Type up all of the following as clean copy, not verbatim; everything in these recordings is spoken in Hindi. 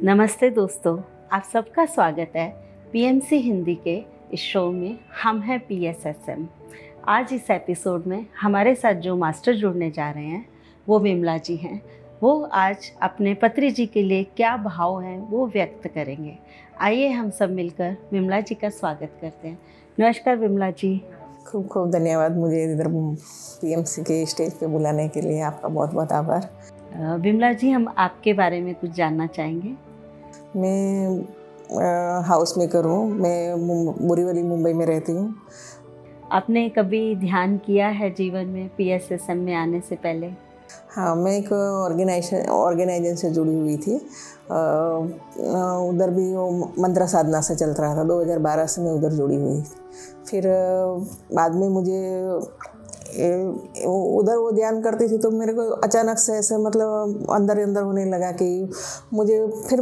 नमस्ते दोस्तों, आप सबका स्वागत है पीएमसी हिंदी के इस शो में। हम हैं पीएसएसएम। आज इस एपिसोड में हमारे साथ जो मास्टर जुड़ने जा रहे हैं वो विमला जी हैं। वो आज अपने पत्री जी के लिए क्या भाव हैं वो व्यक्त करेंगे। आइए हम सब मिलकर विमला जी का स्वागत करते हैं। नमस्कार विमला जी। खूब खूब धन्यवाद मुझे इधर पीएमसी के स्टेज पे बुलाने के लिए। आपका बहुत बहुत आभार। विमला जी, हम आपके बारे में कुछ जानना चाहेंगे। मैं हाउस मेकर हूँ। मैं बोरीवली मुंबई में रहती हूँ। आपने कभी ध्यान किया है जीवन में पीएसएसएम में आने से पहले? हाँ, मैं एक ऑर्गेनाइजेशन से जुड़ी हुई थी। उधर भी वो मंत्र साधना से चल रहा था। 2012 से मैं उधर जुड़ी हुई। फिर बाद में मुझे उधर वो ध्यान करती थी तो मेरे को अचानक से ऐसे मतलब अंदर अंदर होने लगा कि मुझे फिर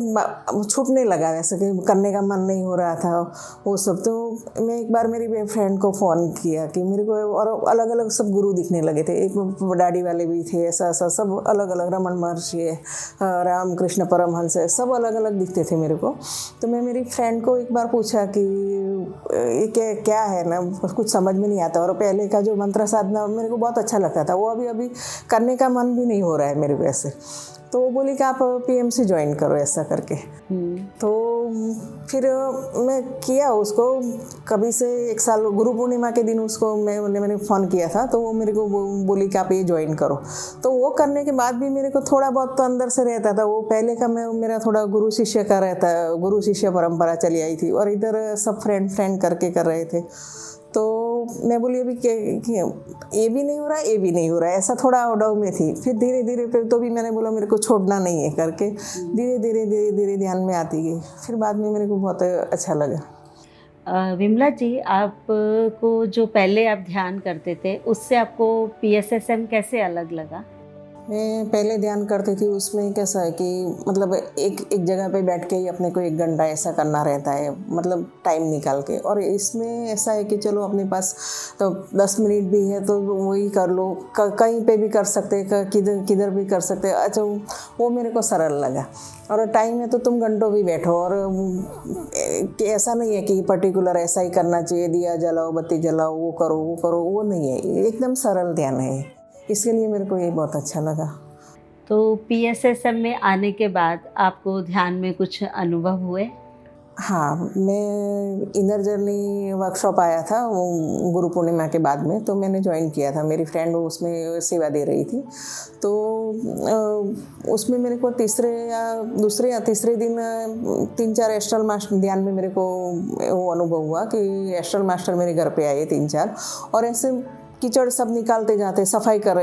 छूटने लगा, वैसे कि करने का मन नहीं हो रहा था वो सब। तो मैं एक बार मेरी फ्रेंड को फ़ोन किया कि मेरे को, और अलग अलग सब गुरु दिखने लगे थे। एक दाढ़ी वाले भी थे, ऐसा ऐसा सब अलग अलग, रमन महर्षि है, रामकृष्ण परमहंस है, सब अलग अलग दिखते थे मेरे को। तो मैं मेरी फ्रेंड को एक बार पूछा कि ये क्या है ना, कुछ समझ में नहीं आता। और पहले का जो मंत्र साधना मेरे को बहुत अच्छा लगता था, वो अभी करने का मन भी नहीं हो रहा है मेरे को ऐसे। तो वो बोली कि आप पीएमसी ज्वाइन करो ऐसा करके। तो फिर मैं किया उसको। कभी से एक साल गुरु पूर्णिमा के दिन उसको मैंने फ़ोन किया था, तो वो मेरे को बोली कि आप ये ज्वाइन करो। तो वो करने के बाद भी मेरे को थोड़ा बहुत तो अंदर से रहता था। वो पहले का मेरा थोड़ा गुरु शिष्य का रहता, गुरु शिष्य परंपरा चली आई थी और इधर सब फ्रेंड करके कर रहे थे। तो मैं बोली अभी ये भी नहीं हो रहा, ये भी नहीं हो रहा, ऐसा थोड़ा अवडव में थी। फिर धीरे धीरे फिर तो भी मैंने बोला मेरे को छोड़ना नहीं है करके धीरे ध्यान में आती गई। फिर बाद में मेरे को बहुत अच्छा लगा। विमला जी, आपको जो पहले आप ध्यान करते थे उससे आपको पीएसएसएम कैसे अलग लगा? मैं पहले ध्यान करती थी, उसमें कैसा है कि मतलब एक जगह पे बैठ के ही अपने को 1 घंटा ऐसा करना रहता है, मतलब टाइम निकाल के। और इसमें ऐसा है कि चलो अपने पास तो 10 मिनट भी है तो वही कर लो, कहीं पे भी कर सकते, किधर भी कर सकते। अच्छा, वो मेरे को सरल लगा। और टाइम है तो तुम घंटों भी बैठो, और ऐसा नहीं है कि पर्टिकुलर ऐसा ही करना चाहिए, दिया जलाओ, बत्ती जलाओ, वो करो, वो नहीं है। एकदम सरल ध्यान है, इसके लिए मेरे को ये बहुत अच्छा लगा। तो पीएसएसएम में आने के बाद आपको ध्यान में कुछ अनुभव हुए? हाँ, मैं इनर जर्नी वर्कशॉप आया था वो गुरु पूर्णिमा के बाद में, तो मैंने ज्वाइन किया था। मेरी फ्रेंड उसमें सेवा दे रही थी। तो उसमें मेरे को दूसरे या तीसरे दिन 3-4 एस्ट्रल मास्टर ध्यान में मेरे को वो अनुभव हुआ कि एस्ट्रल मास्टर मेरे घर पे आए 3-4, और ऐसे कीचड़ सब निकालते जाते, सफाई कर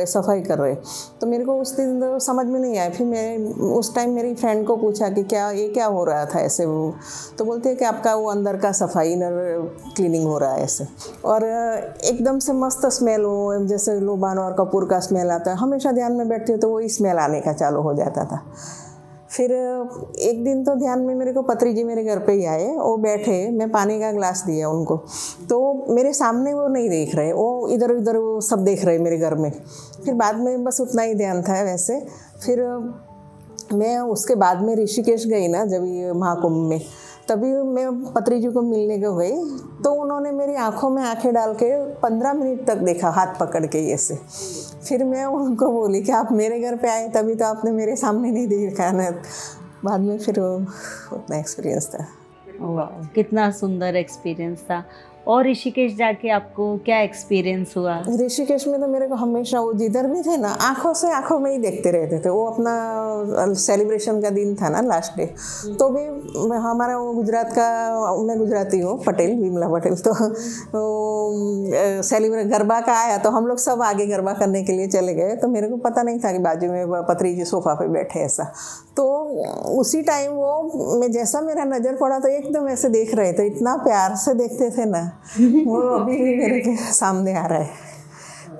रहे। तो मेरे को उस दिन समझ में नहीं आया। फिर मैं उस टाइम मेरी फ्रेंड को पूछा कि क्या हो रहा था ऐसे। वो तो बोलते हैं कि आपका वो अंदर का सफाई, इनर क्लीनिंग हो रहा है ऐसे। और एकदम से मस्त स्मेल हो, जैसे लोबान और कपूर का स्मेल आता है। हमेशा ध्यान में बैठती हूँ तो वही स्मेल आने का चालू हो जाता था। फिर एक दिन तो ध्यान में मेरे को पत्री जी मेरे घर पे ही आए। वो बैठे, मैं पानी का ग्लास दिया उनको, तो मेरे सामने वो नहीं देख रहे, वो इधर उधर वो सब देख रहे मेरे घर में। फिर बाद में बस उतना ही ध्यान था वैसे। फिर मैं उसके बाद में ऋषिकेश गई ना, जब ये महाकुंभ में, तभी मैं पत्री जी को मिलने को गई। तो उन्होंने मेरी आंखों में आंखें डाल के 15 मिनट तक देखा, हाथ पकड़ के ऐसे। फिर मैं उनको बोली कि आप मेरे घर पे आए तभी तो आपने मेरे सामने नहीं देखा ना। बाद में फिर उतना एक्सपीरियंस था। वाह, कितना सुंदर एक्सपीरियंस था। और ऋषिकेश जाके आपको क्या एक्सपीरियंस हुआ? ऋषिकेश में तो मेरे को हमेशा वो जिधर भी थे ना, आंखों में ही देखते रहते थे। वो अपना सेलिब्रेशन का दिन था ना, लास्ट डे, तो भी हमारा वो गुजरात का, मैं गुजराती हूँ, पटेल, विमला पटेल। तो सेलिब्रेट गरबा का आया तो हम लोग सब आगे गरबा करने के लिए चले गए। तो मेरे को पता नहीं था कि बाजू में पत्री जी सोफा पे बैठे ऐसा। तो उसी टाइम वो मैं जैसा मेरा नज़र पड़ा तो एकदम ऐसे देख रहे थे, इतना प्यार से देखते थे ना। वो अभी भी मेरे के सामने आ रहा है।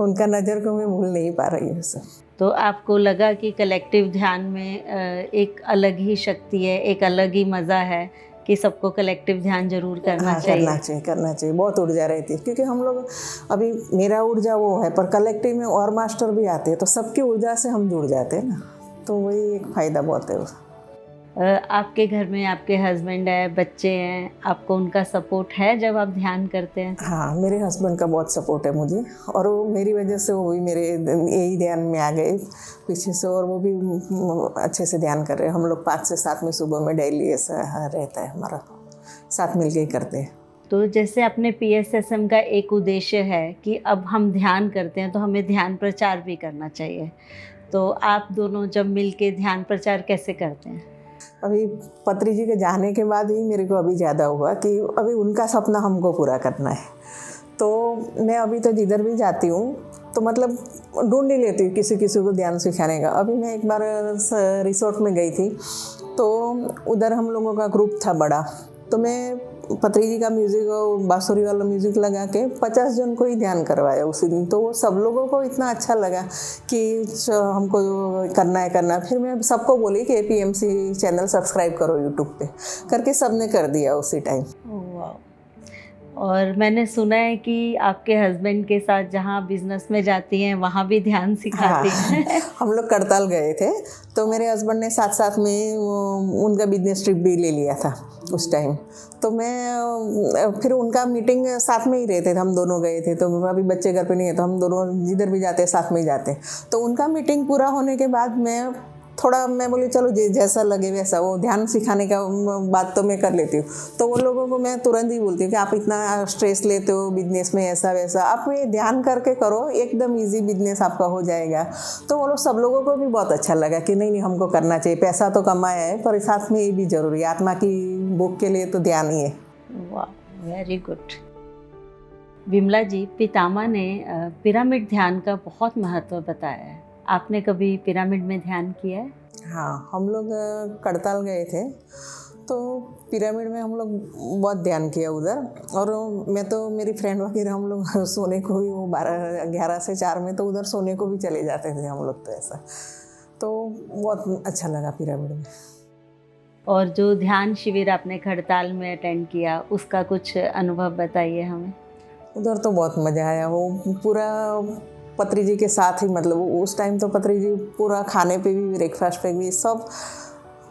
उनका नज़र को मैं भूल नहीं पा रही हूँ। तो आपको लगा कि कलेक्टिव ध्यान में एक अलग ही शक्ति है, एक अलग ही मज़ा है कि सबको कलेक्टिव ध्यान जरूर करना चाहिए। करना चाहिए। बहुत ऊर्जा रहती है, क्योंकि हम लोग अभी मेरा ऊर्जा वो है, पर कलेक्टिव में और मास्टर भी आते हैं तो सबकी ऊर्जा से हम जुड़ जाते हैं ना, तो वही एक फ़ायदा बहुत है। आपके घर में आपके हस्बैंड है, बच्चे हैं, आपको उनका सपोर्ट है जब आप ध्यान करते हैं? हाँ, मेरे हस्बैंड का बहुत सपोर्ट है मुझे, और वो मेरी वजह से वो भी मेरे यही ध्यान में आ गए पीछे से, और वो भी अच्छे से ध्यान कर रहे हैं। हम लोग 5 से 7 में सुबह में डेली ऐसा रहता है हमारा, साथ मिल के ही करते हैं। तो जैसे अपने PSSM का एक उद्देश्य है कि अब हम ध्यान करते हैं तो हमें ध्यान प्रचार भी करना चाहिए, तो आप दोनों जब मिल के ध्यान प्रचार कैसे करते हैं? अभी पत्री जी के जाने के बाद ही मेरे को अभी ज़्यादा हुआ कि अभी उनका सपना हमको पूरा करना है। तो मैं अभी तो जिधर भी जाती हूँ तो मतलब ढूंढ ही लेती हूँ किसी किसी को ध्यान सिखाने का। अभी मैं एक बार रिसोर्ट में गई थी, तो उधर हम लोगों का ग्रुप था बड़ा, तो मैं पत्री जी का म्यूज़िक और बांसुरी वाला म्यूज़िक लगा के 50 जन को ही ध्यान करवाया उसी दिन। तो वो सब लोगों को इतना अच्छा लगा कि हमको करना है। फिर मैं सबको बोली कि APMC चैनल सब्सक्राइब करो यूट्यूब पे, करके सबने कर दिया उसी टाइम। वाह। और मैंने सुना है कि आपके हस्बैंड के साथ जहाँ बिजनेस में जाती हैं वहाँ भी ध्यान सिखाती हैं। हम लोग करताल गए थे, तो मेरे हस्बैंड ने साथ साथ में उनका बिजनेस ट्रिप भी ले लिया था उस टाइम। तो मैं फिर उनका मीटिंग साथ में ही रहते थे, हम दोनों गए थे। तो अभी बच्चे घर पे नहीं है, तो हम दोनों जिधर भी जाते साथ में ही जाते। तो उनका मीटिंग पूरा होने के बाद मैं बोली चलो जैसा लगे वैसा, वो ध्यान सिखाने का बात तो मैं कर लेती हूँ। तो वो लोगों को मैं तुरंत ही बोलती हूँ कि आप इतना स्ट्रेस लेते हो बिजनेस में, ऐसा वैसा, आप ये ध्यान करके करो, एकदम इजी बिजनेस आपका हो जाएगा। तो वो लोग सब लोगों को भी बहुत अच्छा लगा कि नहीं हमको करना चाहिए, पैसा तो कमाया है पर साथ में ये भी ज़रूरी है, आत्मा की भूख के लिए तो ध्यान ही है। वाह, वेरी गुड। विमला जी, पितामह ने पिरामिड ध्यान का बहुत महत्व बताया है। आपने कभी पिरामिड में ध्यान किया है? हाँ, हम लोग करताल गए थे, तो पिरामिड में हम लोग बहुत ध्यान किया उधर। और मैं तो मेरी फ्रेंड वगैरह हम लोग सोने को भी, वो 11 से 4 में तो उधर सोने को भी चले जाते थे हम लोग, तो ऐसा तो बहुत अच्छा लगा पिरामिड में। और जो ध्यान शिविर आपने खड़ताल में अटेंड किया, उसका कुछ अनुभव बताइए हमें। उधर तो बहुत मज़ा आया, वो पूरा पत्री जी के साथ ही, मतलब उस टाइम तो पत्री जी पूरा खाने पे भी, ब्रेकफास्ट पे भी सब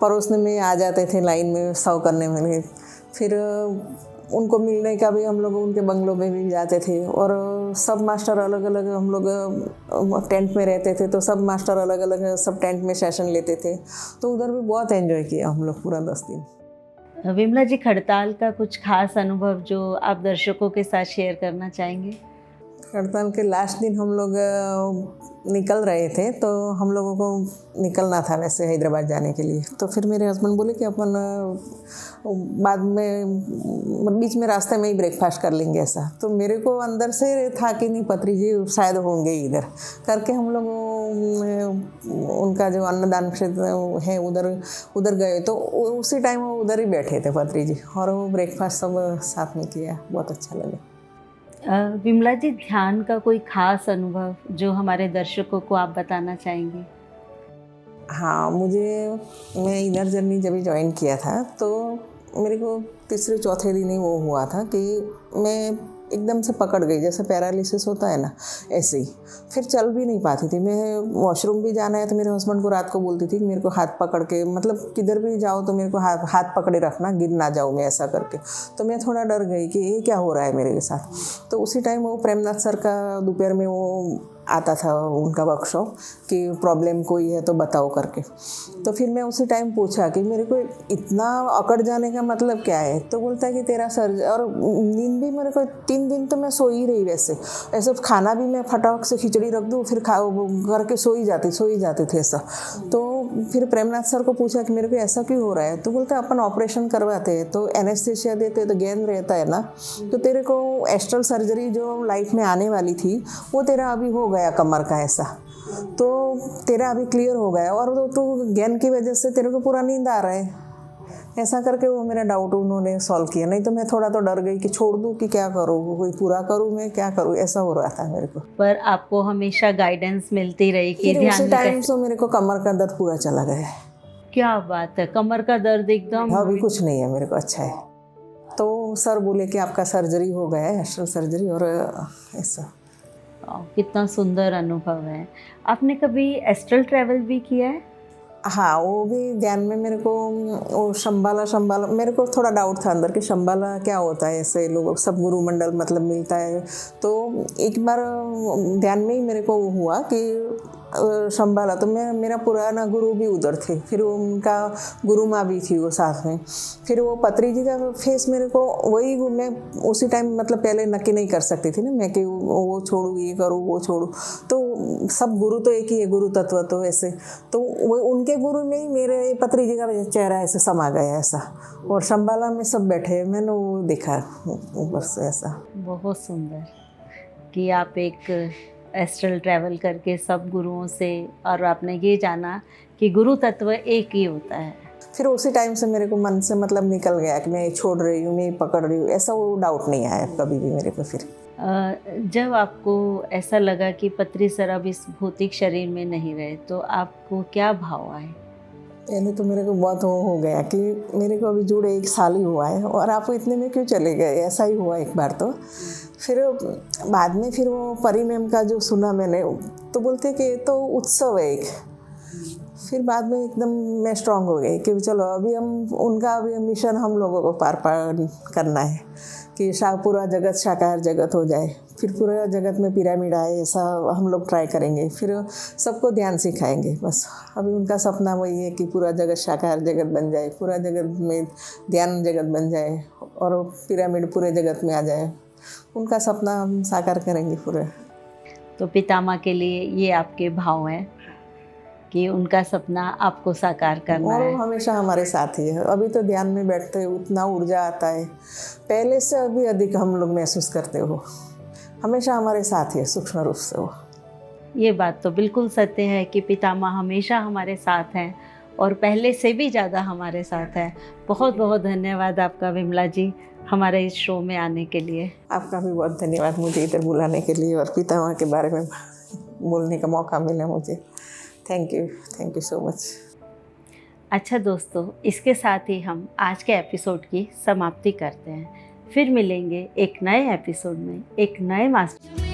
परोसने में आ जाते थे, लाइन में सर्व करने में। फिर उनको मिलने का भी हम लोग उनके बंगलों में भी जाते थे, और सब मास्टर अलग अलग, हम लोग टेंट में रहते थे, तो सब मास्टर अलग अलग सब टेंट में सेशन लेते थे। तो उधर भी बहुत एंजॉय किया हम लोग पूरा 10 दिन। विमला जी, खड़ताल का कुछ खास अनुभव जो आप दर्शकों के साथ शेयर करना चाहेंगे? खड़ताल के लास्ट दिन हम लोग निकल रहे थे, तो हम लोगों को निकलना था वैसे हैदराबाद जाने के लिए। तो फिर मेरे हस्बैंड बोले कि अपन बाद में बीच में रास्ते में ही ब्रेकफास्ट कर लेंगे ऐसा। तो मेरे को अंदर से था कि नहीं पत्री जी शायद होंगे इधर, करके हम लोग उनका जो अन्नदान क्षेत्र है उधर गए। तो उसी टाइम वो उधर ही बैठे थे पत्री जी, और वो ब्रेकफास्ट सब साथ में किया, बहुत अच्छा लगा। विमला जी, ध्यान का कोई खास अनुभव जो हमारे दर्शकों को आप बताना चाहेंगे? हाँ, मैं इनर जर्नी जब ज्वाइन किया था, तो मेरे को तीसरे चौथे दिन ही वो हुआ था कि मैं एकदम से पकड़ गई, जैसे पैरालिसिस होता है ना, ऐसे ही। फिर चल भी नहीं पाती थी मैं। वॉशरूम भी जाना है तो मेरे हस्बैंड को रात को बोलती थी कि मेरे को हाथ पकड़ के, मतलब किधर भी जाओ तो मेरे को हाथ पकड़े रखना, गिर ना जाऊँ मैं, ऐसा करके। तो मैं थोड़ा डर गई कि ये क्या हो रहा है मेरे साथ। तो उसी टाइम वो प्रेमनाथ सर का दोपहर में वो आता था उनका वर्कशॉप कि प्रॉब्लम कोई है तो बताओ करके। तो फिर मैं उसी टाइम पूछा कि मेरे को इतना अकड़ जाने का मतलब क्या है। तो बोलता है कि तेरा सर, और नींद भी मेरे को 3 दिन तो मैं सो ही रही वैसे। ऐसे खाना भी मैं फटाक से खिचड़ी रख दूँ, फिर करके सो ही जाती थी ऐसा। तो फिर प्रेमनाथ सर को पूछा कि मेरे को ऐसा क्यों हो रहा है। तो बोलता है अपन ऑपरेशन करवाते हैं तो एनेस्थीसिया देते हैं तो गेंद रहता है ना, तो तेरे को एस्ट्रल सर्जरी जो लाइफ में आने वाली थी वो तेरा अभी हो गया कमर का ऐसा, तो तेरा अभी क्लियर हो गया, और तो ज्ञान की वजह से तेरे को पूरा नींद आ रहा है, ऐसा करके वो मेरा डाउट उन्होंने सॉल्व किया। नहीं तो मैं थोड़ा तो डर गई कि छोड़ दूँ कि क्या करूँ, कोई पूरा करूँ मैं, क्या करूँ, ऐसा हो रहा था मेरे को। पर आपको हमेशा गाइडेंस मिलती रही कि ध्यान उसी टाइम से मेरे को कमर का दर्द पूरा चला गया। क्या बात है, कमर का दर्द एकदम? अभी कुछ नहीं है मेरे को, अच्छा है। तो सर बोले कि आपका सर्जरी हो गया है, एस्ट्रल सर्जरी, और ऐसा। कितना सुंदर अनुभव है। आपने कभी एस्ट्रल ट्रैवल भी किया है? हाँ, वो भी ध्यान में मेरे को वो शंबाला मेरे को थोड़ा डाउट था अंदर कि शंबाला क्या होता है, ऐसे लोग सब गुरु मंडल मतलब मिलता है। तो एक बार ध्यान में ही मेरे को हुआ कि शंबाला, तो मेरा पुराना गुरु भी उधर थे, फिर उनका गुरु माँ भी थी वो साथ में। फिर वो पत्री जी का फेस मेरे को वही, मैं उसी टाइम मतलब पहले नक्की नहीं कर सकती थी ना मैं कि वो छोड़ूँ ये करूँ वो छोड़ूँ, तो सब गुरु तो एक ही है, गुरु तत्व तो ऐसे। तो वो उनके गुरु में ही मेरे पत्री जी का चेहरा ऐसे समा गया ऐसा, और शंबाला में सब बैठे, मैंने वो देखा ऊपर से ऐसा। बहुत सुंदर कि आप एक एस्ट्रल ट्रैवल करके सब गुरुओं से, और आपने ये जाना कि गुरु तत्व एक ही होता है। फिर उसी टाइम से मेरे को मन से मतलब निकल गया कि मैं छोड़ रही हूँ, मैं पकड़ रही हूँ, ऐसा वो डाउट नहीं आया कभी भी मेरे को। फिर जब आपको ऐसा लगा कि पत्री सर अब इस भौतिक शरीर में नहीं रहे, तो आपको क्या भाव आए? पहले तो मेरे को बहुत वो हो गया कि मेरे को अभी जुड़े 1 साल ही हुआ है और आप इतने में क्यों चले गए, ऐसा ही हुआ एक बार। तो फिर बाद में फिर वो परी मैम का जो सुना मैंने, तो बोलते कि ये तो उत्सव है एक। फिर बाद में एकदम मैं स्ट्रांग हो गई कि चलो अभी हम उनका अभी मिशन हम लोगों को पार करना है कि पूरा जगत शाकाहार जगत हो जाए, फिर पूरा जगत में पिरामिड आए, ऐसा हम लोग ट्राई करेंगे, फिर सबको ध्यान सिखाएंगे। बस अभी उनका सपना वही है कि पूरा जगत शाकाहार जगत बन जाए, पूरा जगत में ध्यान जगत बन जाए और पिरामिड पूरे जगत में आ जाए। उनका सपना हम साकार करेंगे पूरे। तो पितामह के लिए ये आपके भाव हैं कि उनका सपना आपको साकार करना और है। वो हमेशा हमारे साथ ही है। अभी तो ध्यान में बैठते हैं, उतना ऊर्जा आता है, पहले से अभी अधिक हम लोग महसूस करते हो। हमेशा हमारे साथ ही है सूक्ष्म रूप से वो। ये बात तो बिल्कुल सत्य है कि पितामह हमेशा हमारे साथ हैं और पहले से भी ज़्यादा हमारे साथ हैं। बहुत बहुत धन्यवाद आपका विमला जी, हमारे इस शो में आने के लिए। आपका भी बहुत धन्यवाद मुझे इधर बुलाने के लिए और पितामह के बारे में बोलने का मौका मिला मुझे। Thank you so much. अच्छा दोस्तों, इसके साथ ही हम आज के एपिसोड की समाप्ति करते हैं। फिर मिलेंगे एक नए एपिसोड में एक नए मास्टर।